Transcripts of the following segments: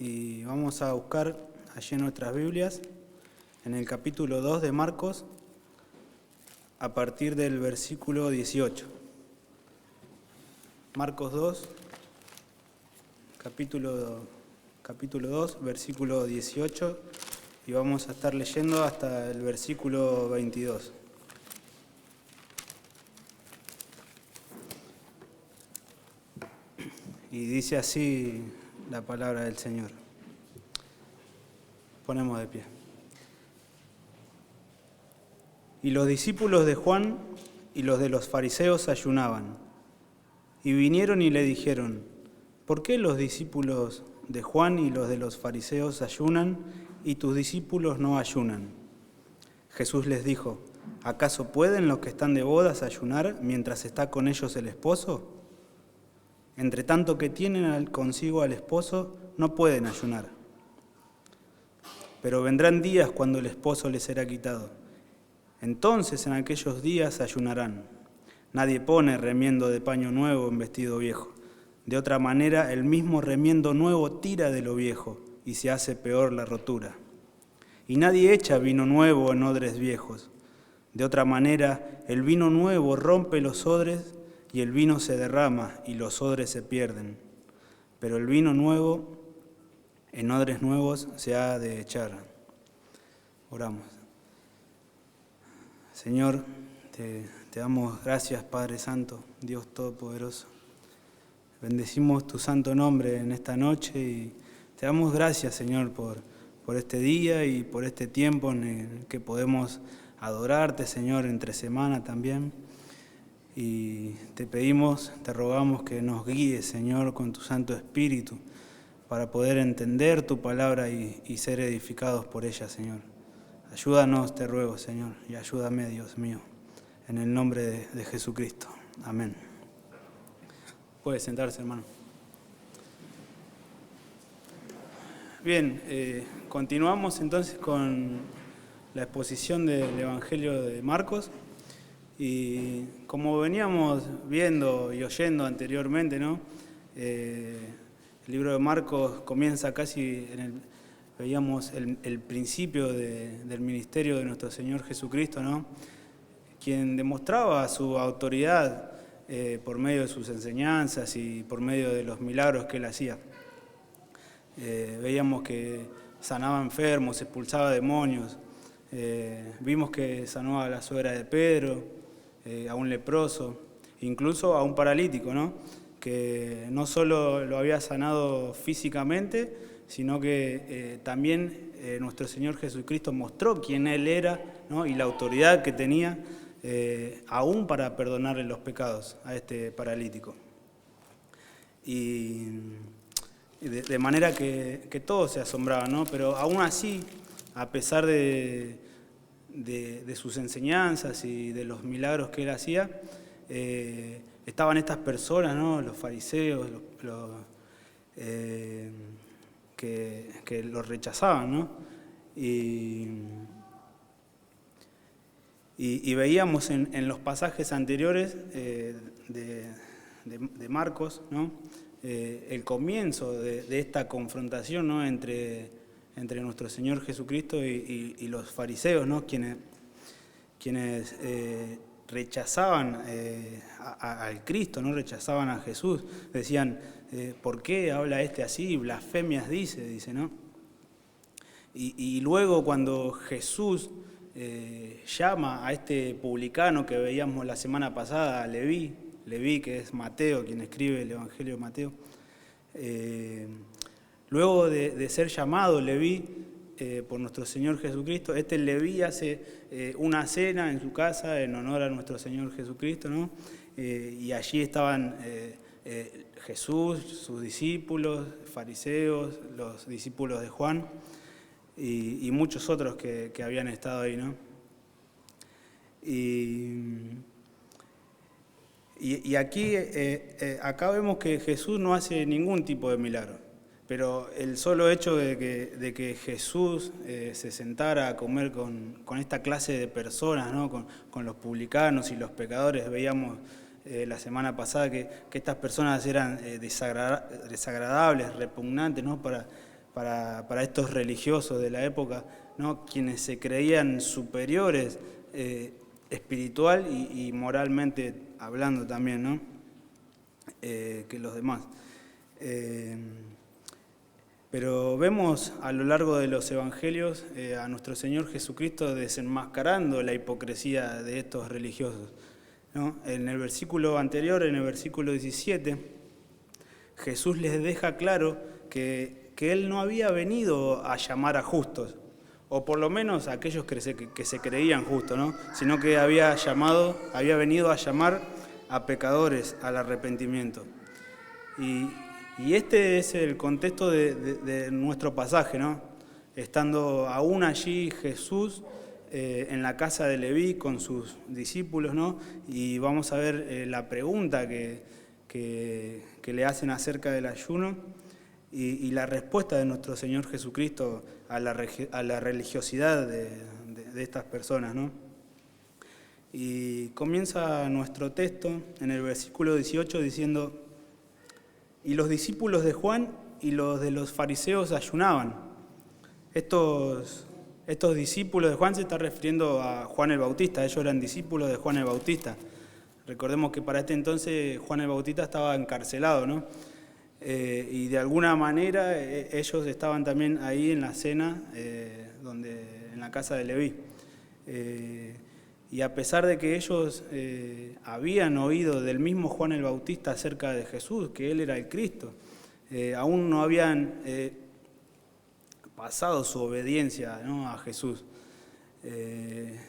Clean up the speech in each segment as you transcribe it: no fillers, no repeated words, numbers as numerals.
y vamos a buscar allí en nuestras Biblias, en el capítulo 2 de Marcos, a partir del versículo 18. Marcos 2, capítulo 2, versículo 18, y vamos a estar leyendo hasta el versículo 22. Y dice así la palabra del Señor. Ponemos de pie. Y los discípulos de Juan y los de los fariseos ayunaban. Y vinieron y le dijeron: ¿por qué los discípulos de Juan y los de los fariseos ayunan y tus discípulos no ayunan? Jesús les dijo: ¿acaso pueden los que están de bodas ayunar mientras está con ellos el esposo? Entre tanto que tienen consigo al esposo, no pueden ayunar. Pero vendrán días cuando el esposo les será quitado. Entonces en aquellos días ayunarán. Nadie pone remiendo de paño nuevo en vestido viejo. De otra manera, el mismo remiendo nuevo tira de lo viejo y se hace peor la rotura. Y nadie echa vino nuevo en odres viejos. De otra manera, el vino nuevo rompe los odres y el vino se derrama y los odres se pierden. Pero el vino nuevo en odres nuevos se ha de echar. Oramos. Señor, te damos gracias, Padre Santo, Dios Todopoderoso. Bendecimos tu santo nombre en esta noche y te damos gracias, Señor, por este día y por este tiempo en el que podemos adorarte, Señor, entre semana también. Y te pedimos, te rogamos que nos guíes, Señor, con tu Santo Espíritu para poder entender tu palabra y ser edificados por ella, Señor. Ayúdanos, te ruego, Señor, y ayúdame, Dios mío, en el nombre de Jesucristo. Amén. Puede sentarse, hermano. Bien, continuamos entonces con la exposición del Evangelio de Marcos. Y como veníamos viendo y oyendo anteriormente, ¿no? El libro de Marcos comienza casi veíamos el principio del ministerio de nuestro Señor Jesucristo, ¿no? Quien demostraba su autoridad por medio de sus enseñanzas y por medio de los milagros que él hacía. Veíamos que sanaba enfermos, expulsaba demonios, vimos que sanó a la suegra de Pedro, a un leproso, incluso a un paralítico, ¿no? Que no solo lo había sanado físicamente, sino que también nuestro Señor Jesucristo mostró quién Él era, ¿no? Y la autoridad que tenía aún para perdonarle los pecados a este paralítico. Y de manera que todos se asombraban, ¿no? Pero aún así, a pesar de sus enseñanzas y de los milagros que él hacía, estaban estas personas, ¿no? Los fariseos, que lo rechazaban, ¿no? Y veíamos en los pasajes anteriores de Marcos, ¿no? El comienzo de esta confrontación, ¿no? entre nuestro Señor Jesucristo y los fariseos, ¿no? quienes rechazaban al Cristo, ¿no? Rechazaban a Jesús. Decían: ¿por qué habla este así? Blasfemias dice, ¿no? Y luego cuando Jesús llama a este publicano que veíamos la semana pasada, a Leví, que es Mateo, quien escribe el Evangelio de Mateo, luego de ser llamado Leví por nuestro Señor Jesucristo, este Leví hace una cena en su casa en honor a nuestro Señor Jesucristo, ¿no? Y allí estaban Jesús, sus discípulos, fariseos, los discípulos de Juan y muchos otros que habían estado ahí, ¿no? Y aquí, acá vemos que Jesús no hace ningún tipo de milagro, pero el solo hecho de que Jesús se sentara a comer con esta clase de personas, ¿no? Con los publicanos y los pecadores, veíamos la semana pasada que estas personas eran desagradables, repugnantes, ¿no? para estos religiosos de la época, ¿no? Quienes se creían superiores espiritual y moralmente hablando también, ¿no? Que los demás. Pero vemos a lo largo de los evangelios a nuestro Señor Jesucristo desenmascarando la hipocresía de estos religiosos, ¿no? En el versículo anterior, en el versículo 17, Jesús les deja claro que Él no había venido a llamar a justos, o por lo menos a aquellos que se creían justos, ¿no? Sino que había venido a llamar a pecadores al arrepentimiento. Y este es el contexto de nuestro pasaje, ¿no? Estando aún allí Jesús en la casa de Leví con sus discípulos, ¿no? Y vamos a ver la pregunta que le hacen acerca del ayuno y la respuesta de nuestro Señor Jesucristo a la religiosidad de estas personas, ¿no? Y comienza nuestro texto en el versículo 18 diciendo: y los discípulos de Juan y los de los fariseos ayunaban. Estos discípulos de Juan se está refiriendo a Juan el Bautista, ellos eran discípulos de Juan el Bautista. Recordemos que para este entonces Juan el Bautista estaba encarcelado, ¿no? Y de alguna manera ellos estaban también ahí en la cena, en la casa de Leví. Y a pesar de que ellos habían oído del mismo Juan el Bautista acerca de Jesús, que él era el Cristo, aún no habían pasado su obediencia, ¿no?, a Jesús,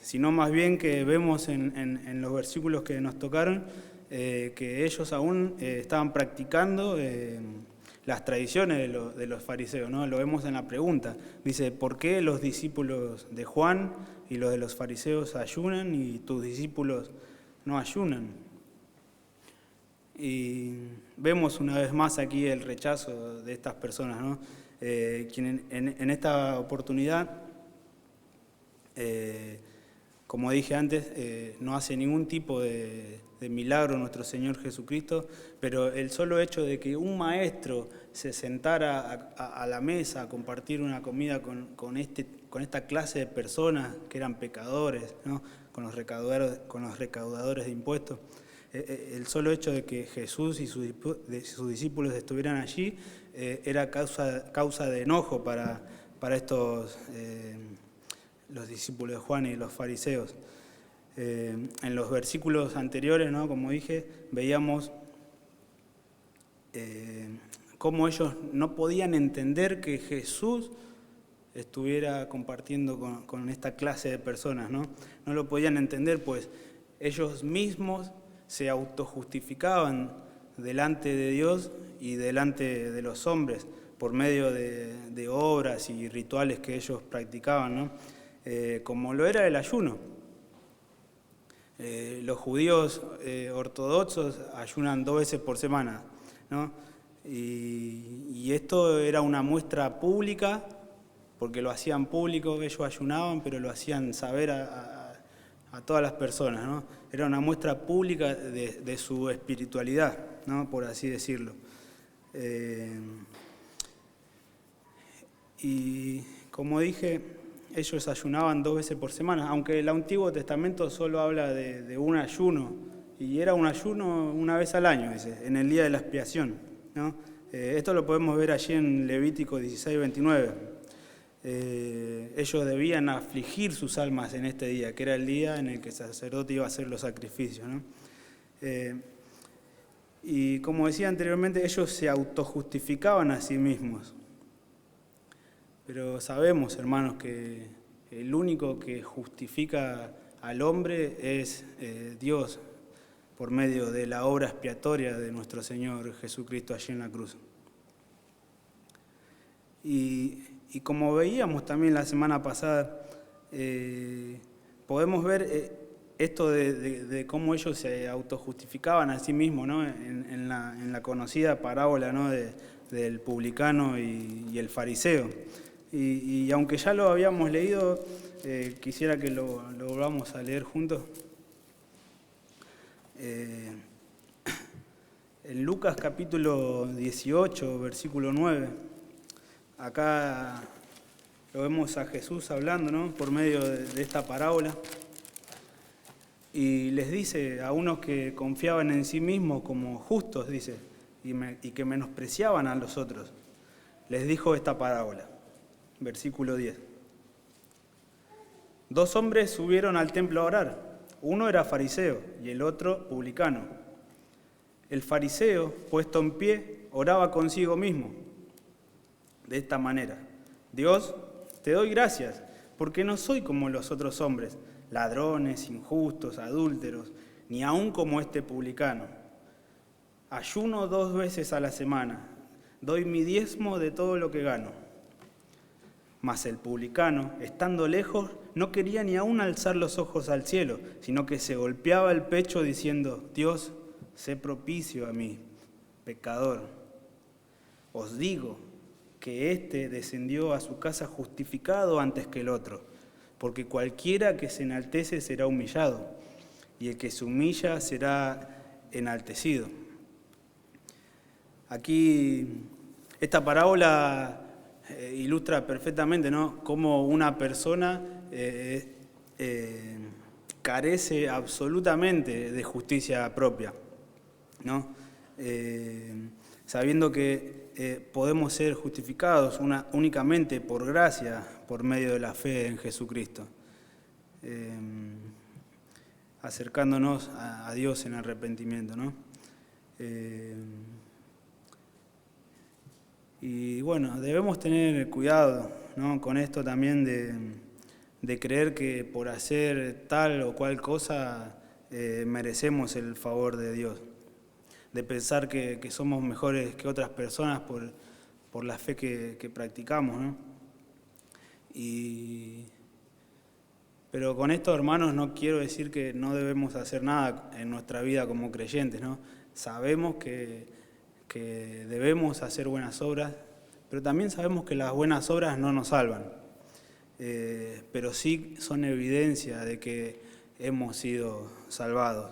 sino más bien que vemos en los versículos que nos tocaron que ellos aún estaban practicando las tradiciones de los fariseos, ¿no? Lo vemos en la pregunta. Dice: ¿por qué los discípulos de Juan y los de los fariseos ayunan y tus discípulos no ayunan? Y vemos una vez más aquí el rechazo de estas personas, ¿no? Quien en esta oportunidad, como dije antes, no hace ningún tipo de milagro nuestro Señor Jesucristo, pero el solo hecho de que un maestro se sentara a la mesa a compartir una comida con esta clase de personas que eran pecadores, ¿no?, con los recaudadores de impuestos, el solo hecho de que Jesús y sus discípulos estuvieran allí era causa de enojo para estos los discípulos de Juan y los fariseos. En los versículos anteriores, ¿no?, como dije, veíamos cómo ellos no podían entender que Jesús estuviera compartiendo con esta clase de personas, ¿no? No lo podían entender, pues ellos mismos se autojustificaban delante de Dios y delante de los hombres por medio de obras y rituales que ellos practicaban, ¿no? Como lo era el ayuno. Los judíos ortodoxos ayunan 2 veces por semana, ¿no? Y esto era una muestra pública, porque lo hacían público, ellos ayunaban, pero lo hacían saber a todas las personas, ¿no? Era una muestra pública de su espiritualidad, ¿no?, por así decirlo. Y como dije, ellos ayunaban 2 veces por semana, aunque el Antiguo Testamento solo habla de un ayuno, y era un ayuno una vez al año, dice, en el día de la expiación, ¿no? Esto lo podemos ver allí en Levítico 16:29. Ellos debían afligir sus almas en este día, que era el día en el que el sacerdote iba a hacer los sacrificios, ¿no? Y como decía anteriormente, ellos se autojustificaban a sí mismos. Pero sabemos, hermanos, que el único que justifica al hombre es Dios, por medio de la obra expiatoria de nuestro Señor Jesucristo allí en la cruz. Y como veíamos también la semana pasada, podemos ver esto de cómo ellos se autojustificaban a sí mismos, ¿no?, en la conocida parábola, ¿no?, del publicano y el fariseo. Y aunque ya lo habíamos leído, quisiera que lo volvamos a leer juntos. En Lucas capítulo 18, versículo 9, acá lo vemos a Jesús hablando, ¿no? Por medio de esta parábola. Y les dice a unos que confiaban en sí mismos como justos, dice, y que menospreciaban a los otros. Les dijo esta parábola, versículo 10. 2 hombres subieron al templo a orar. Uno era fariseo y el otro publicano. El fariseo, puesto en pie, oraba consigo mismo de esta manera: Dios, te doy gracias, porque no soy como los otros hombres, ladrones, injustos, adúlteros, ni aun como este publicano. Ayuno 2 veces a la semana, doy mi diezmo de todo lo que gano. Mas el publicano, estando lejos, no quería ni aun alzar los ojos al cielo, sino que se golpeaba el pecho diciendo: Dios, sé propicio a mí, pecador. Os digo que éste descendió a su casa justificado antes que el otro, porque cualquiera que se enaltece será humillado, y el que se humilla será enaltecido. Aquí esta parábola ilustra perfectamente, ¿no?, cómo una persona carece absolutamente de justicia propia, ¿no? Sabiendo que podemos ser justificados únicamente por gracia, por medio de la fe en Jesucristo, acercándonos a Dios en arrepentimiento, ¿no? Y bueno, debemos tener cuidado, ¿no?, con esto también de creer que por hacer tal o cual cosa merecemos el favor de Dios, de pensar que somos mejores que otras personas por la fe que practicamos, ¿no? Pero con esto, hermanos, no quiero decir que no debemos hacer nada en nuestra vida como creyentes, ¿no? Sabemos que debemos hacer buenas obras, pero también sabemos que las buenas obras no nos salvan, pero sí son evidencia de que hemos sido salvados.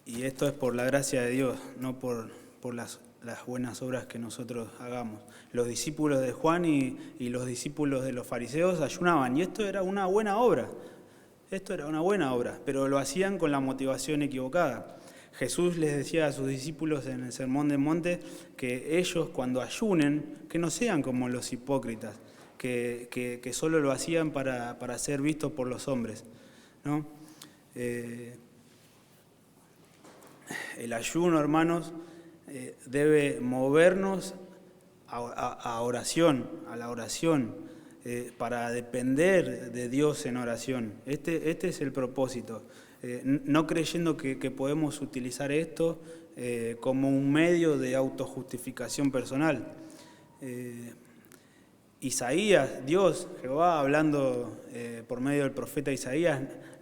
Y esto es por la gracia de Dios, no por las buenas obras que nosotros hagamos. Los discípulos de Juan y los discípulos de los fariseos ayunaban, y esto era una buena obra. Esto era una buena obra, pero lo hacían con la motivación equivocada. Jesús les decía a sus discípulos en el Sermón del Monte que ellos, cuando ayunen, que no sean como los hipócritas, que solo lo hacían para ser vistos por los hombres, ¿no? El ayuno, hermanos, debe movernos a oración, a la oración, para depender de Dios en oración. Este es el propósito. No creyendo que podemos utilizar esto como un medio de autojustificación personal. Isaías, Dios, Jehová, hablando por medio del profeta Isaías,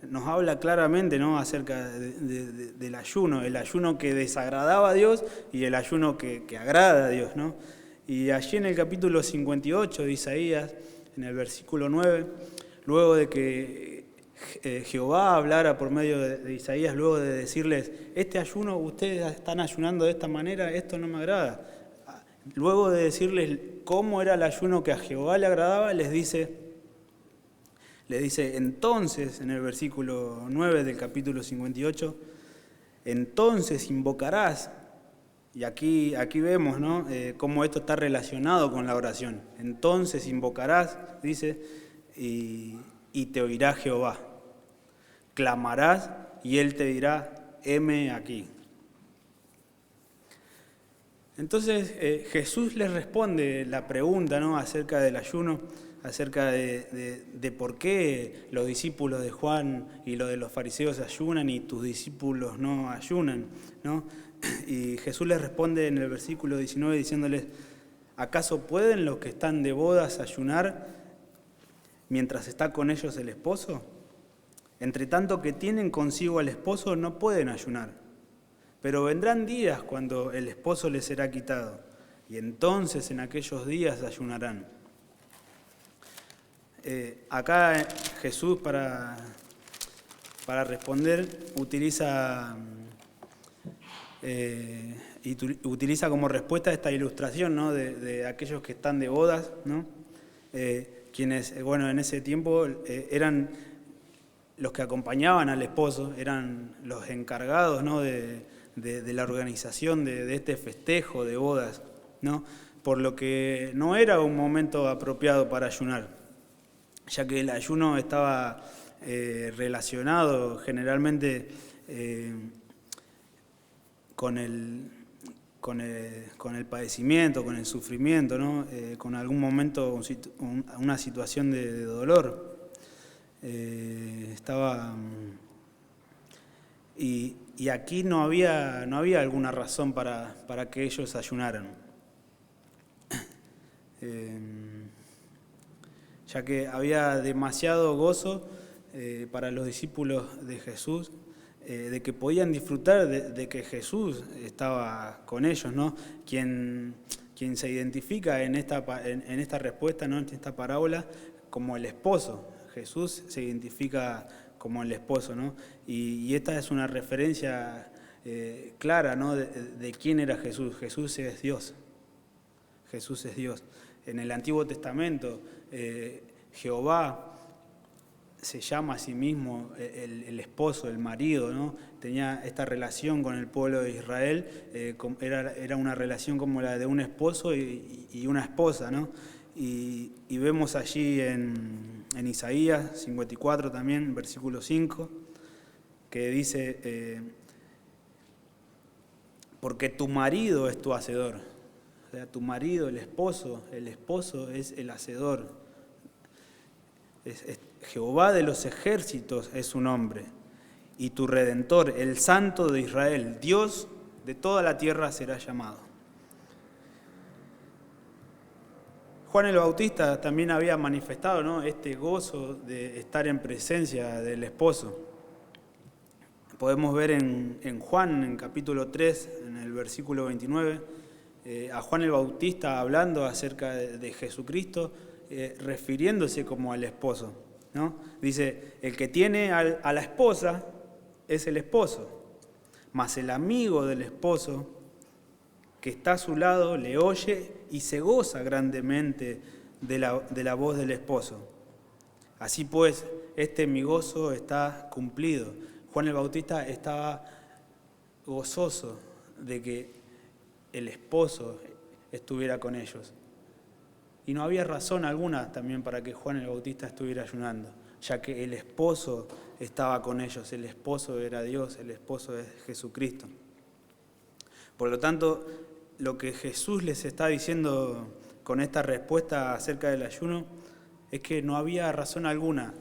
nos habla claramente, ¿no?, acerca del ayuno, el ayuno que desagradaba a Dios y el ayuno que agrada a Dios, ¿no? Y allí en el capítulo 58 de Isaías, en el versículo 9, luego de que Jehová hablara por medio de Isaías, luego de decirles: este ayuno, ustedes están ayunando de esta manera, esto no me agrada. Luego de decirles cómo era el ayuno que a Jehová le agradaba, les dice, entonces, en el versículo 9 del capítulo 58, entonces invocarás. Y aquí vemos, ¿no?, cómo esto está relacionado con la oración. Entonces invocarás, dice, y te oirá Jehová. Clamarás y Él te dirá: heme aquí. Entonces Jesús les responde la pregunta, ¿no?, acerca del ayuno, acerca de por qué los discípulos de Juan y los de los fariseos ayunan y tus discípulos no ayunan, ¿no? Y Jesús les responde en el versículo 19 diciéndoles: ¿acaso pueden los que están de bodas ayunar mientras está con ellos el esposo? Entre tanto que tienen consigo al esposo no pueden ayunar. Pero vendrán días cuando el esposo les será quitado, y entonces en aquellos días ayunarán. Acá Jesús para responder utiliza utiliza como respuesta esta ilustración, ¿no? de aquellos que están de bodas, ¿no? Quienes, en ese tiempo eran los que acompañaban al esposo, eran los encargados, ¿no? de la organización de este festejo de bodas, ¿no? Por lo que no era un momento apropiado para ayunar, ya que el ayuno estaba relacionado generalmente con el padecimiento, con el sufrimiento, ¿no? Con algún momento, una situación de dolor. Y aquí no había alguna razón para que ellos ayunaran, ya que había demasiado gozo para los discípulos de Jesús, de que podían disfrutar de que Jesús estaba con ellos, ¿no? Quien se identifica en esta respuesta, ¿no? En esta parábola, como el esposo. Jesús se identifica como el esposo, ¿no? Y esta es una referencia clara, ¿no? de quién era Jesús. Jesús es Dios. Jesús es Dios. En el Antiguo Testamento, Jehová se llama a sí mismo el esposo, el marido, ¿no? Tenía esta relación con el pueblo de Israel, era una relación como la de un esposo y una esposa, ¿no? Y vemos allí en Isaías 54 también, versículo 5, que dice, porque tu marido es tu hacedor. O sea, tu marido, el esposo es el hacedor. Jehová de los ejércitos es su nombre, y tu Redentor, el Santo de Israel, Dios de toda la tierra será llamado. Juan el Bautista también había manifestado, ¿no? Este gozo de estar en presencia del esposo. Podemos ver en Juan, en capítulo 3, en el versículo 29, a Juan el Bautista hablando acerca de Jesucristo, refiriéndose como al esposo, ¿no? Dice, el que tiene a la esposa es el esposo, mas el amigo del esposo que está a su lado le oye y se goza grandemente de la voz del esposo. Así pues, mi gozo está cumplido. Juan el Bautista estaba gozoso de que el esposo estuviera con ellos. Y no había razón alguna también para que Juan el Bautista estuviera ayunando, ya que el esposo estaba con ellos, el esposo era Dios, el esposo es Jesucristo. Por lo tanto, lo que Jesús les está diciendo con esta respuesta acerca del ayuno es que no había razón alguna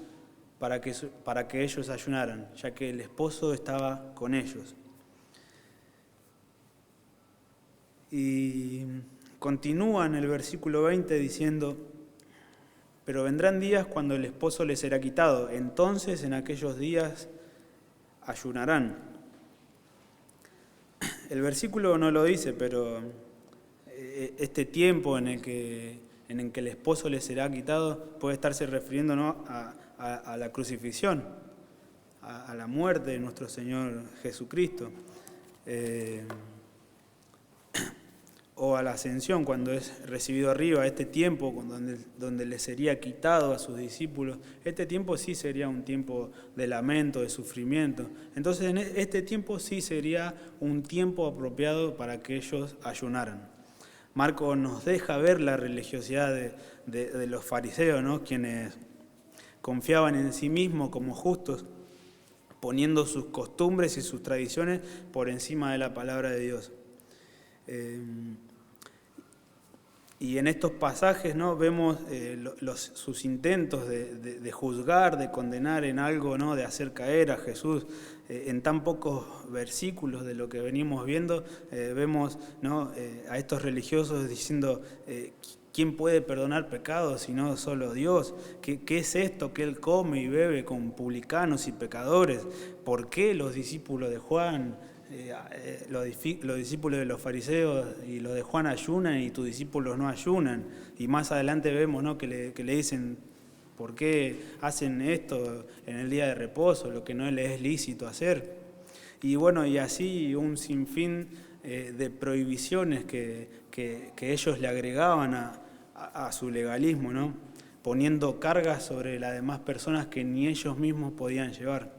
para que ellos ayunaran, ya que el esposo estaba con ellos. Y continúa en el versículo 20 diciendo, pero vendrán días cuando el esposo les será quitado, entonces en aquellos días ayunarán. El versículo no lo dice, pero este tiempo en el que el esposo les será quitado puede estarse refiriendo, ¿no? a la crucifixión, a la muerte de nuestro Señor Jesucristo. O a la ascensión, cuando es recibido arriba, este tiempo donde le sería quitado a sus discípulos, este tiempo sí sería un tiempo de lamento, de sufrimiento. Entonces en este tiempo sí sería un tiempo apropiado para que ellos ayunaran. Marcos nos deja ver la religiosidad de los fariseos, ¿no? Quienes confiaban en sí mismos como justos, poniendo sus costumbres y sus tradiciones por encima de la palabra de Dios. Y en estos pasajes, ¿no? Vemos sus intentos de juzgar, de condenar en algo, ¿no? De hacer caer a Jesús. En tan pocos versículos de lo que venimos viendo, vemos, ¿no? A estos religiosos diciendo, ¿quién puede perdonar pecados si no solo Dios? ¿Qué es esto que Él come y bebe con publicanos y pecadores? ¿Por qué los discípulos de Juan... los discípulos de los fariseos y los de Juan ayunan y tus discípulos no ayunan? Y más adelante vemos, ¿no? que le dicen, ¿por qué hacen esto en el día de reposo, lo que no les es lícito hacer? Y bueno, y así un sinfín de prohibiciones que ellos le agregaban a su legalismo, ¿no? Poniendo cargas sobre las demás personas que ni ellos mismos podían llevar.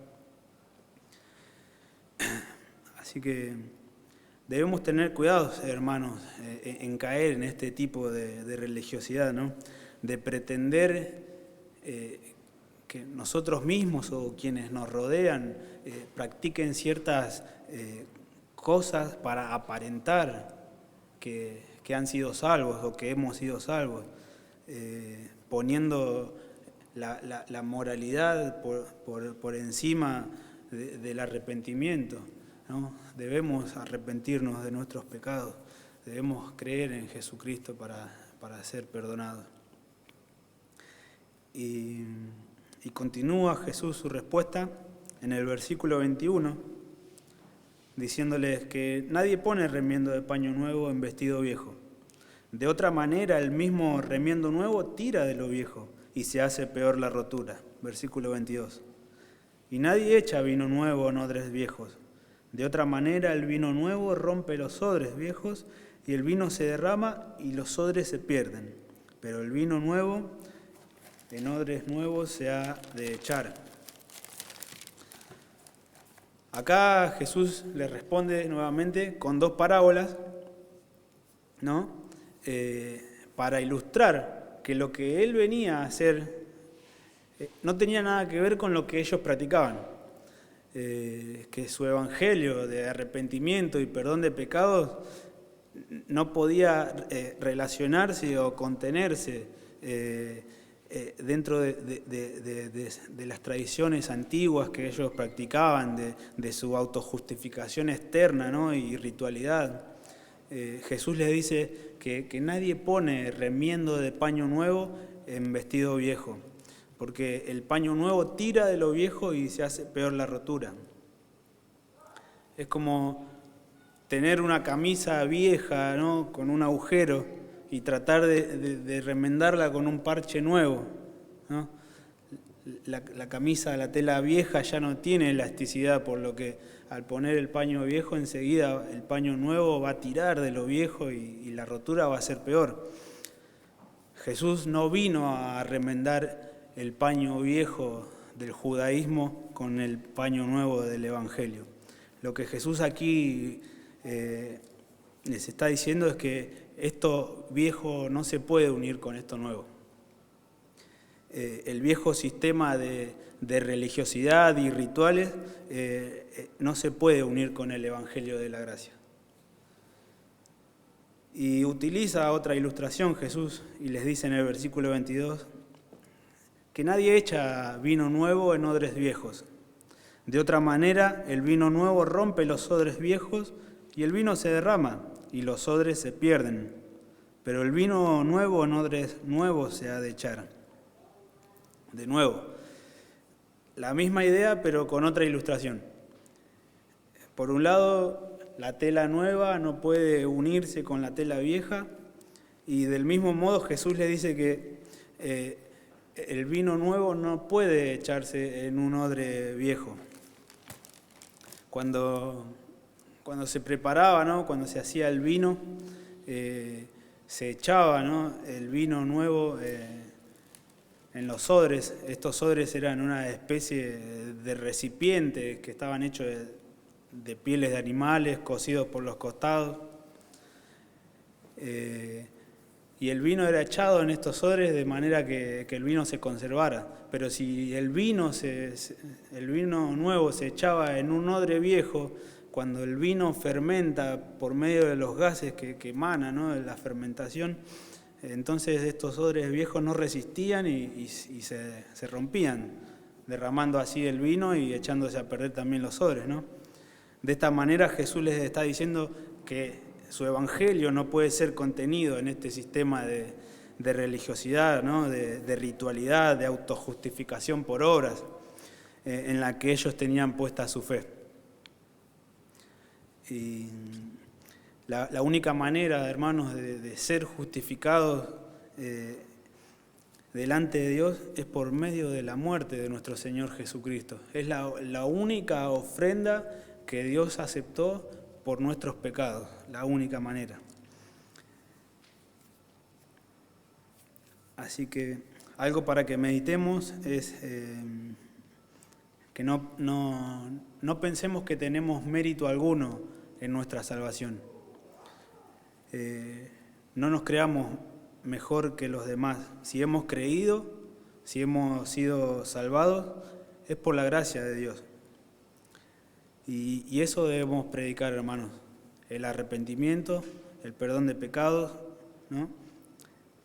Así que debemos tener cuidado, hermanos, en caer en este tipo de religiosidad, ¿no? De pretender que nosotros mismos o quienes nos rodean practiquen ciertas cosas para aparentar que han sido salvos o que hemos sido salvos, poniendo la moralidad por encima del arrepentimiento, ¿no? Debemos arrepentirnos de nuestros pecados, debemos creer en Jesucristo para ser perdonados. Y continúa Jesús su respuesta en el versículo 21, diciéndoles que nadie pone remiendo de paño nuevo en vestido viejo. De otra manera, el mismo remiendo nuevo tira de lo viejo y se hace peor la rotura. Versículo 22. Y nadie echa vino nuevo en odres viejos. De otra manera, el vino nuevo rompe los odres viejos y el vino se derrama y los odres se pierden. Pero el vino nuevo en odres nuevos se ha de echar. Acá Jesús le responde nuevamente con dos parábolas, ¿no? Para ilustrar que lo que él venía a hacer no tenía nada que ver con lo que ellos practicaban, que su evangelio de arrepentimiento y perdón de pecados no podía relacionarse o contenerse dentro de las tradiciones antiguas que ellos practicaban, de su autojustificación externa, ¿no? Y ritualidad. Jesús les dice que nadie pone remiendo de paño nuevo en vestido viejo, porque el paño nuevo tira de lo viejo y se hace peor la rotura. Es como tener una camisa vieja, ¿no? Con un agujero y tratar de remendarla con un parche nuevo, ¿no? La camisa, la tela vieja ya no tiene elasticidad, por lo que al poner el paño viejo enseguida el paño nuevo va a tirar de lo viejo y la rotura va a ser peor. Jesús no vino a remendar el paño viejo del judaísmo con el paño nuevo del Evangelio. Lo que Jesús aquí les está diciendo es que esto viejo no se puede unir con esto nuevo. El viejo sistema de religiosidad y rituales no se puede unir con el Evangelio de la gracia. Y utiliza otra ilustración Jesús y les dice en el versículo 22 que nadie echa vino nuevo en odres viejos. De otra manera, el vino nuevo rompe los odres viejos y el vino se derrama y los odres se pierden. Pero el vino nuevo en odres nuevos se ha de echar. De nuevo, la misma idea pero con otra ilustración. Por un lado, la tela nueva no puede unirse con la tela vieja y del mismo modo Jesús le dice que el vino nuevo no puede echarse en un odre viejo. Cuando se preparaba, ¿no? Cuando se hacía el vino, se echaba, ¿no? El vino nuevo en los odres. Estos odres eran una especie de recipientes que estaban hechos de pieles de animales, cosidos por los costados. Y el vino era echado en estos odres de manera que el vino se conservara. Pero si el vino nuevo se echaba en un odre viejo, cuando el vino fermenta por medio de los gases que emana, ¿no? De la fermentación, entonces estos odres viejos no resistían y se rompían, derramando así el vino y echándose a perder también los odres, ¿no? De esta manera Jesús les está diciendo que su evangelio no puede ser contenido en este sistema de religiosidad, ¿no? de ritualidad, de autojustificación por obras, en la que ellos tenían puesta su fe. Y la única manera, hermanos, de ser justificados delante de Dios es por medio de la muerte de nuestro Señor Jesucristo. Es la única ofrenda que Dios aceptó por nuestros pecados, la única manera. Así que algo para que meditemos es que no pensemos que tenemos mérito alguno en nuestra salvación. No nos creamos mejor que los demás. Si hemos creído, si hemos sido salvados, es por la gracia de Dios. Y eso debemos predicar, hermanos. El arrepentimiento, el perdón de pecados, ¿no?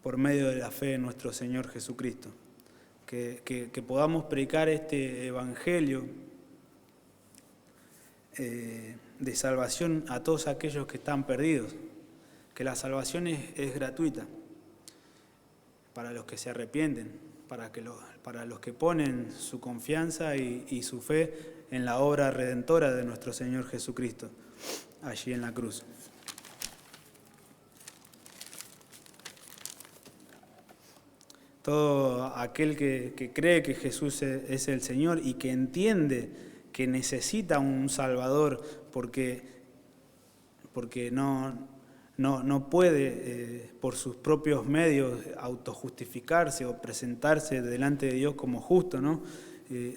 Por medio de la fe en nuestro Señor Jesucristo. Que podamos predicar este evangelio de salvación a todos aquellos que están perdidos. Que la salvación es gratuita para los que se arrepienten, para los que ponen su confianza y su fe en la obra redentora de nuestro Señor Jesucristo, allí en la cruz. Todo aquel que cree que Jesús es el Señor y que entiende que necesita un Salvador porque no puede por sus propios medios autojustificarse o presentarse delante de Dios como justo, ¿no?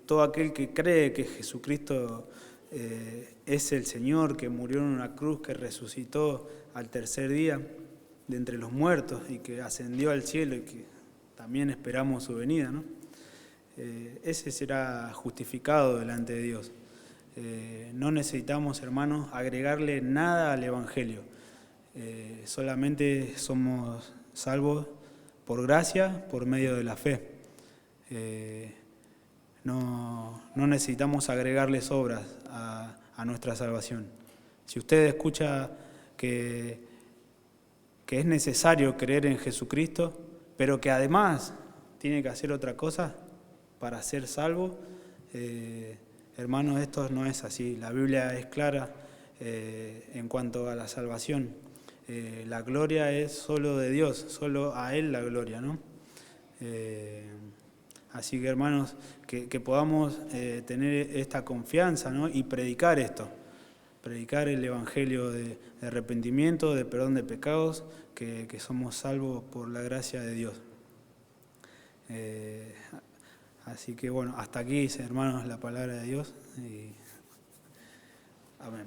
Todo aquel que cree que Jesucristo es el Señor, que murió en una cruz, que resucitó al tercer día de entre los muertos y que ascendió al cielo y que también esperamos su venida, ¿no? Ese será justificado delante de Dios. No necesitamos, hermanos, agregarle nada al Evangelio. Solamente somos salvos por gracia, por medio de la fe. No necesitamos agregarles obras a nuestra salvación. Si usted escucha que es necesario creer en Jesucristo, pero que además tiene que hacer otra cosa para ser salvo, hermanos, esto no es así. La Biblia es clara en cuanto a la salvación. La gloria es solo de Dios, solo a Él la gloria, ¿no? Así que, hermanos, que podamos tener esta confianza, ¿no? Y predicar esto, predicar el Evangelio de arrepentimiento, de perdón de pecados, que somos salvos por la gracia de Dios. Así que, bueno, hasta aquí, hermanos, la palabra de Dios. Amén.